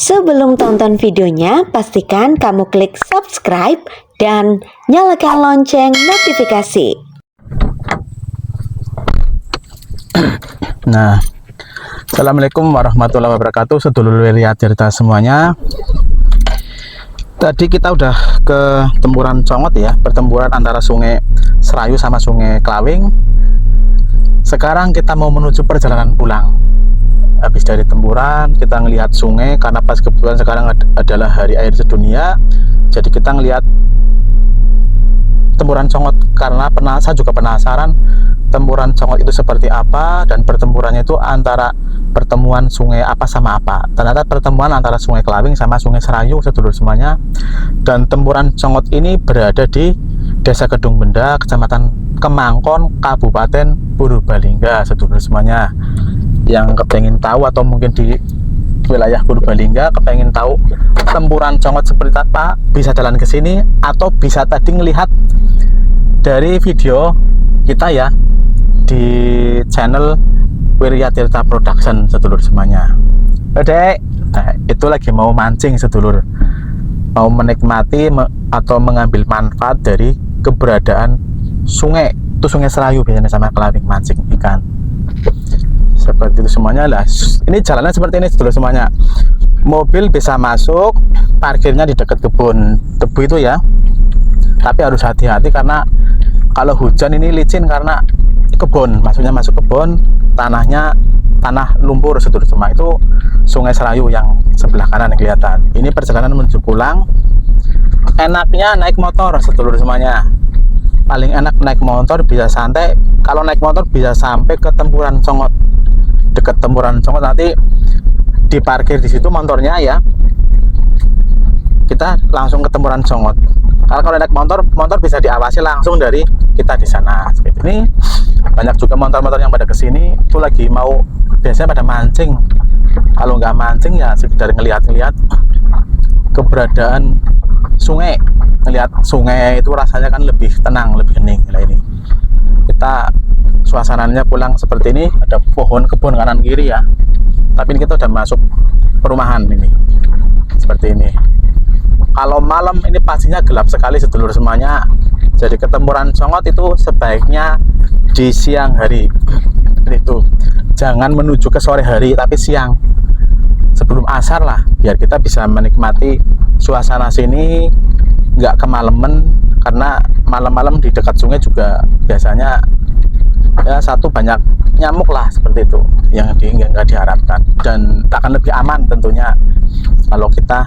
Sebelum tonton videonya, pastikan kamu klik subscribe dan nyalakan lonceng notifikasi. Nah, Assalamualaikum warahmatullahi wabarakatuh, sedulur Wirya Tirta semuanya. Tadi kita udah ke Tempuran Congot ya, pertempuran antara Sungai Serayu sama Sungai Klawing. Sekarang kita mau menuju perjalanan pulang. Habis dari Tempuran, kita ngelihat sungai karena pas kebetulan sekarang adalah hari air sedunia. Jadi kita ngelihat Tempuran Congot karena saya juga penasaran Tempuran Congot itu seperti apa, dan pertempurannya itu antara pertemuan sungai apa sama apa. Ternyata pertemuan antara Sungai Klawing sama Sungai Serayu, sedulur semuanya. Dan Tempuran Congot ini berada di Desa Kedung Benda, Kecamatan Kemangkon, Kabupaten Purbalingga, sedulur semuanya. Yang kepengen tahu atau mungkin di wilayah Purbalingga kepengen tahu Tempuran Congot seperti apa, bisa jalan ke sini atau bisa tadi ngelihat dari video kita ya di channel Wirya Tirta Production, sedulur semuanya. Oke, nah, itu lagi mau mancing, sedulur, mau menikmati atau mengambil manfaat dari keberadaan sungai. Itu Sungai Serayu biasanya sama Klawing, mancing ikan seperti itu semuanya lah. Ini jalannya seperti ini, sedulur semuanya. Mobil bisa masuk, parkirnya di dekat kebun tebu itu ya, tapi harus hati-hati karena kalau hujan ini licin karena kebun, maksudnya masuk kebun, tanah lumpur, sedulur semua. Itu Sungai Serayu yang sebelah kanan yang kelihatan. Ini perjalanan menuju pulang. Enaknya naik motor, sedulur semuanya. Paling enak naik motor, bisa santai. Kalau naik motor bisa sampai ke Tempuran Congot. Dekat Tempuran Congot nanti diparkir di situ motornya ya. Kita langsung ke Tempuran Congot. Kalau naik motor bisa diawasi langsung dari kita di sana. Seperti ini. Banyak juga motor-motor yang pada kesini itu lagi mau, biasanya pada mancing. Kalau nggak mancing ya sekedar ngelihat-ngelihat keberadaan sungai. Ngelihat sungai itu rasanya kan lebih tenang, lebih hening. Nah, ini kita suasananya pulang seperti ini, ada pohon kebun kanan kiri ya. Tapi ini kita udah masuk perumahan ini. Seperti ini. Kalau malam ini pastinya gelap sekali, sedulur semuanya. Jadi ke Tempuran Congot itu sebaiknya di siang hari. Itu jangan menuju ke sore hari, tapi siang sebelum asar lah, biar kita bisa menikmati suasana sini, nggak kemalaman. Karena malam-malam di dekat sungai juga biasanya ya satu banyak nyamuk lah, seperti itu yang nggak diharapkan, dan akan lebih aman tentunya kalau kita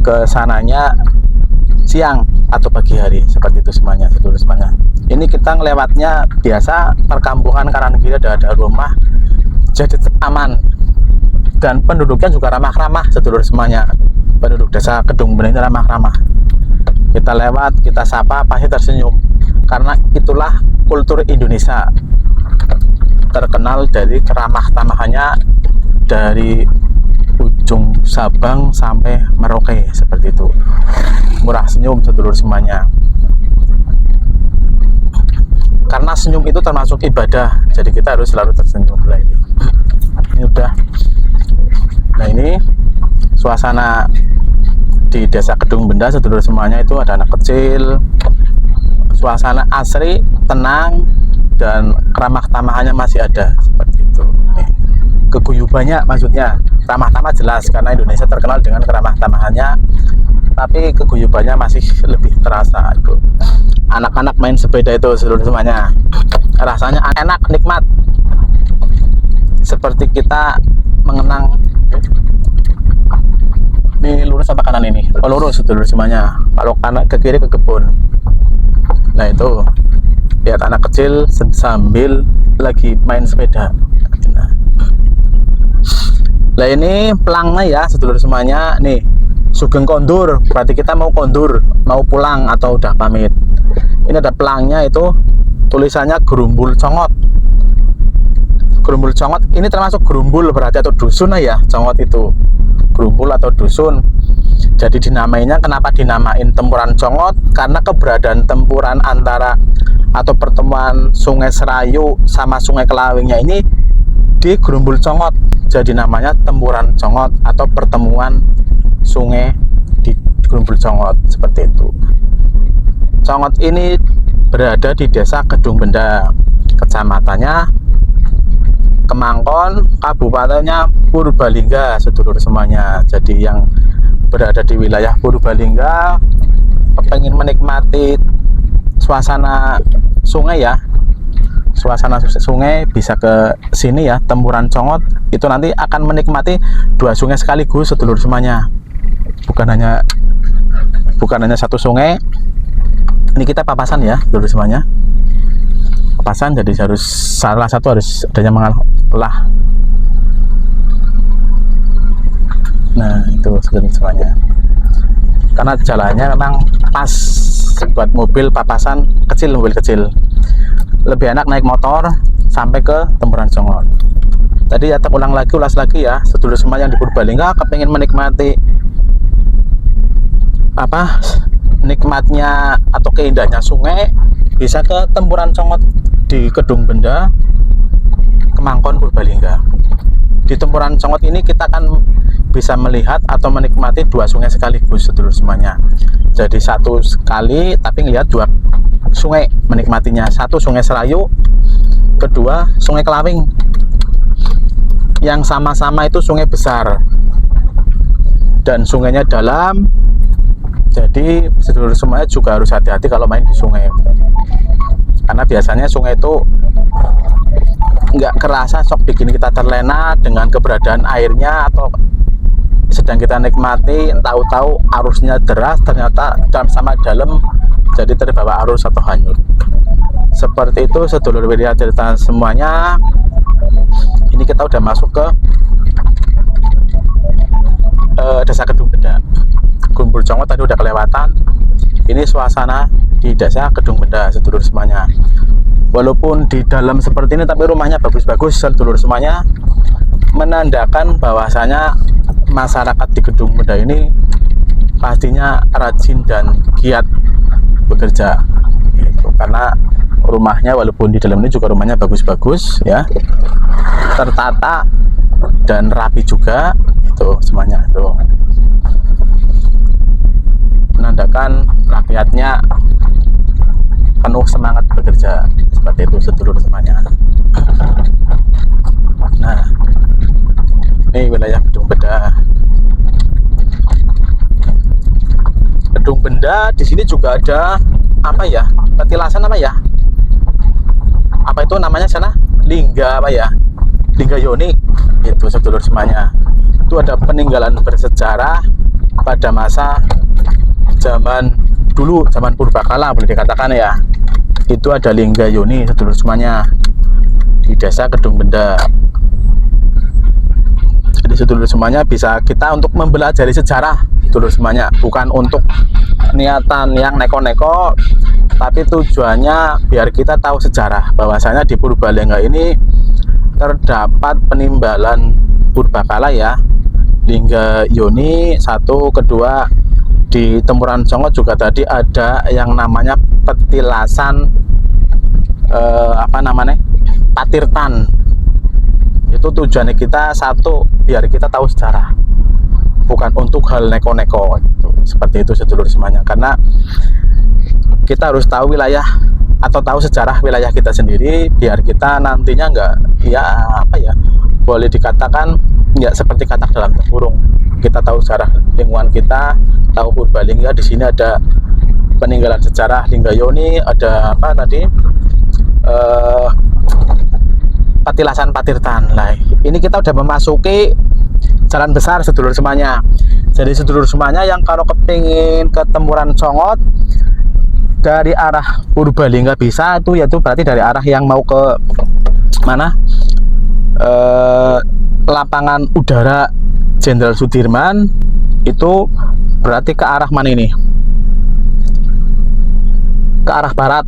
ke sananya siang atau pagi hari, seperti itu semuanya, sedulur semuanya. Ini kita ngelewatnya biasa perkampungan kanan kiri ada rumah, jadi aman, dan penduduknya juga ramah-ramah, sedulur semuanya. Penduduk Desa Kedung Benda ini ramah-ramah. Kita lewat, kita sapa, pasti tersenyum, karena itulah kultur Indonesia, terkenal dari keramah tamahannya dari ujung Sabang sampai Merauke, seperti itu. Murah senyum, sedulur semuanya. Karena senyum itu termasuk ibadah, jadi kita harus selalu tersenyum. Nah, ini udah. Nah, ini suasana di Desa Kedung Benda, sedulur semuanya. Itu ada anak kecil, suasana asri, tenang, dan keramah tamahannya masih ada, seperti itu. Nih, keguyubannya maksudnya, ramah tamah jelas karena Indonesia terkenal dengan keramah tamahannya, tapi keguyubannya masih lebih terasa. Itu anak-anak main sepeda itu, seluruh semuanya, rasanya enak, nikmat, seperti kita mengenang. Ini lurus apa kanan ini? Oh, lurus, sedulur semuanya. Kalau kanan ke kiri ke kebun. Nah, itu lihat anak kecil sambil lagi main sepeda. Nah, ini pelangnya ya, sedulur semuanya. Nih, Sugeng Kondur, berarti kita mau kondur, mau pulang atau udah pamit. Ini ada pelangnya, itu tulisannya Gerumbul Congot. Gerumbul Congot ini termasuk gerumbul berarti atau dusun ya, Congot itu gerumbul atau dusun. Jadi dinamainya, kenapa dinamain Tempuran Congot? Karena keberadaan tempuran antara atau pertemuan Sungai Serayu sama Sungai Klawingnya ini di Gerumbul Congot. Jadi namanya Tempuran Congot atau pertemuan sungai di Grumbul Congot seperti itu. Congot ini berada di Desa Kedung Benda, kecamatannya Kemangkon, kabupatennya Purbalingga, sedulur semuanya. Jadi yang berada di wilayah Purbalingga pengen menikmati suasana sungai ya, suasana sungai, bisa ke sini ya, Tempuran Congot. Itu nanti akan menikmati dua sungai sekaligus, sedulur semuanya. Bukan hanya satu sungai. Ini kita papasan ya, sedulur semuanya. Papasan, jadi harus salah satu harus adanya mengolah. Nah, itu sedulur semuanya. Karena jalannya memang pas buat mobil papasan kecil, mobil kecil. Lebih enak naik motor sampai ke Tempuran Congot. Tadi ya, ulas lagi ya, sedulur semuanya di Purbalingga kepengen menikmati nikmatnya atau keindahannya sungai, bisa ke Tempuran Congot di Kedung Benda, Kemangkon, Purbalingga. Di Tempuran Congot ini kita akan bisa melihat atau menikmati dua sungai sekaligus, sedulur semuanya. Jadi satu sekali tapi ngelihat dua sungai, menikmatinya. Satu Sungai Serayu, kedua Sungai Kelawing, yang sama-sama itu sungai besar dan sungainya dalam. Jadi sedulur semuanya juga harus hati-hati kalau main di sungai, karena biasanya sungai itu nggak kerasa sok bikin kita terlena dengan keberadaan airnya, atau sedang kita nikmati tahu-tahu arusnya deras, ternyata sama dalam jadi terbawa arus atau hanyut. Seperti itu sedulur Widya cerita semuanya. Ini kita udah masuk ke Desa Kedung Benda. Grumbul Congot tadi udah kelewatan. Ini suasana di Desa Kedung Benda, sedulur semuanya. Walaupun di dalam seperti ini tapi rumahnya bagus-bagus, sedulur semuanya, menandakan bahwasanya masyarakat di Kedung Benda ini pastinya rajin dan giat bekerja gitu. Karena rumahnya walaupun di dalam ini juga rumahnya bagus-bagus ya, tertata dan rapi juga itu semuanya. Itu menandakan rakyatnya penuh semangat bekerja, seperti itu sedulur semuanya. Nah, ini wilayah Kedung Benda. Kedung Benda di sini juga ada apa ya? Petilasan apa ya? Apa itu namanya sana? Lingga apa ya? Lingga Yoni. Itu sedulur semuanya. Itu ada peninggalan bersejarah pada masa zaman dulu, zaman purbakala boleh dikatakan ya. Itu ada Lingga Yoni, sedulur semuanya, di Desa Kedung Benda. Jadi sedulur semuanya bisa kita untuk mempelajari sejarah, sedulur semuanya, bukan untuk niatan yang neko-neko, tapi tujuannya biar kita tahu sejarah bahwasanya di Purbalingga ini terdapat penimbalan purbakala ya, Lingga Yoni satu, kedua di Tempuran Congot juga tadi ada yang namanya petilasan Patirtan. Itu tujuannya kita satu, biar kita tahu sejarah, bukan untuk hal neko-neko gitu. Seperti itu sedulur semuanya, karena kita harus tahu wilayah atau tahu sejarah wilayah kita sendiri, biar kita nantinya nggak boleh dikatakan nggak seperti katak dalam tempurung. Kita tahu sejarah lingkungan kita, tahu Purbalingga. Di sini ada peninggalan sejarah Lingga Yoni, ada apa tadi, petilasan Patirtan. Nah, ini kita udah memasuki jalan besar sedulur semuanya. Jadi sedulur semuanya yang kalau kepingin ke Tempuran Congot dari arah Purbalingga bisa, itu yaitu berarti dari arah yang mau ke mana, lapangan udara Jenderal Sudirman, itu berarti ke arah mana ini, ke arah barat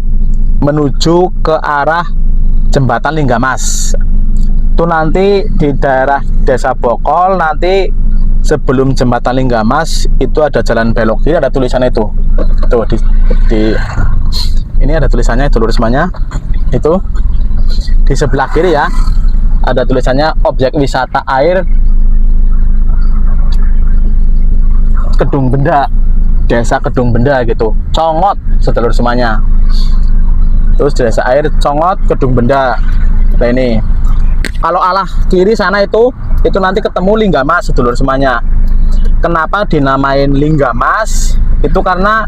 menuju ke arah Jembatan Linggamas. Itu nanti di daerah Desa Bokol, nanti sebelum Jembatan Linggamas itu ada jalan belok kiri, ada tulisannya itu. Tuh di ini ada tulisannya itu, lurus semuanya. Itu di sebelah kiri ya, ada tulisannya objek wisata air Kedung Benda, desa Kedung Benda gitu, Congot sedulur semuanya. Terus desa air Congot, Kedung Benda. Nah ini kalau alah kiri sana itu nanti ketemu Linggamas sedulur semuanya. Kenapa dinamain Linggamas? Itu karena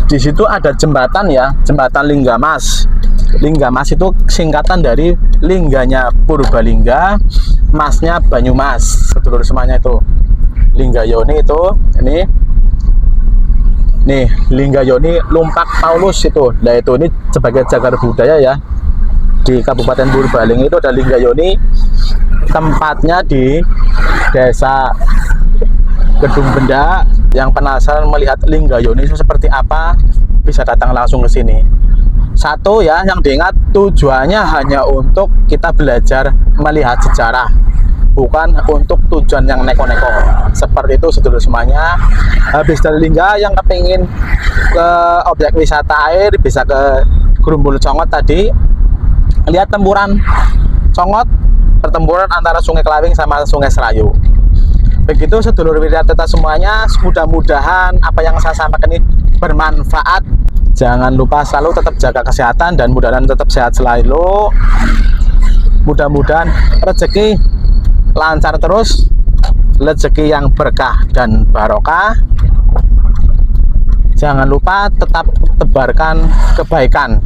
di situ ada jembatan ya, jembatan Linggamas. Linggamas itu singkatan dari lingganya Purbalingga, masnya Banyumas sedulur semuanya. Itu Linggayoni itu ini nih, Linggayoni Lumpak Paulus itu. Nah itu ini sebagai cagar budaya ya di Kabupaten Purbalingga. Itu ada Linggayoni, tempatnya di desa Kedung Benda. Yang penasaran melihat Linggayoni itu seperti apa, bisa datang langsung ke sini. Satu ya, yang diingat tujuannya hanya untuk kita belajar melihat sejarah, bukan untuk tujuan yang neko-neko. Seperti itu sedulur semuanya. Habis dari Lingga yang kepingin ke objek wisata air, bisa ke Grumbul Congot tadi. Lihat tempuran Congot, pertempuran antara Sungai Kelawing sama Sungai Serayu. Begitu sedulur Wiryatirta semuanya, mudah-mudahan apa yang saya sampaikan ini bermanfaat. Jangan lupa selalu tetap jaga kesehatan dan mudah-mudahan tetap sehat selalu. Mudah-mudahan rezeki lancar terus, rezeki yang berkah dan barokah. Jangan lupa tetap tebarkan kebaikan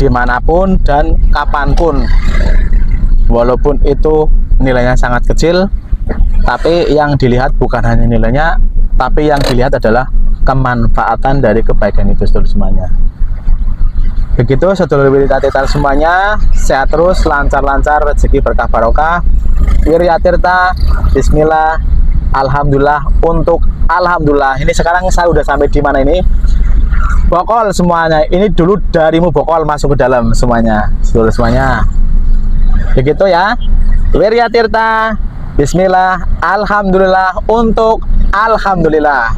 dimanapun dan kapanpun, walaupun itu nilainya sangat kecil, tapi yang dilihat bukan hanya nilainya, tapi yang dilihat adalah kemanfaatan dari kebaikan itu sedulur semuanya. Begitu sedulur Wiryatirta semuanya, sehat terus, lancar-lancar, rezeki berkah barokah. Wiryatirta, bismillah, alhamdulillah, untuk alhamdulillah. Ini sekarang saya udah sampai di mana ini? Bokol semuanya. Ini dulu darimu Bokol masuk ke dalam semuanya, sedulur semuanya. Begitu ya. Wiryatirta, bismillah, alhamdulillah, untuk alhamdulillah.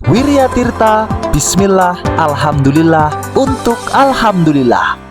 Wiryatirta, bismillah, alhamdulillah, untuk alhamdulillah.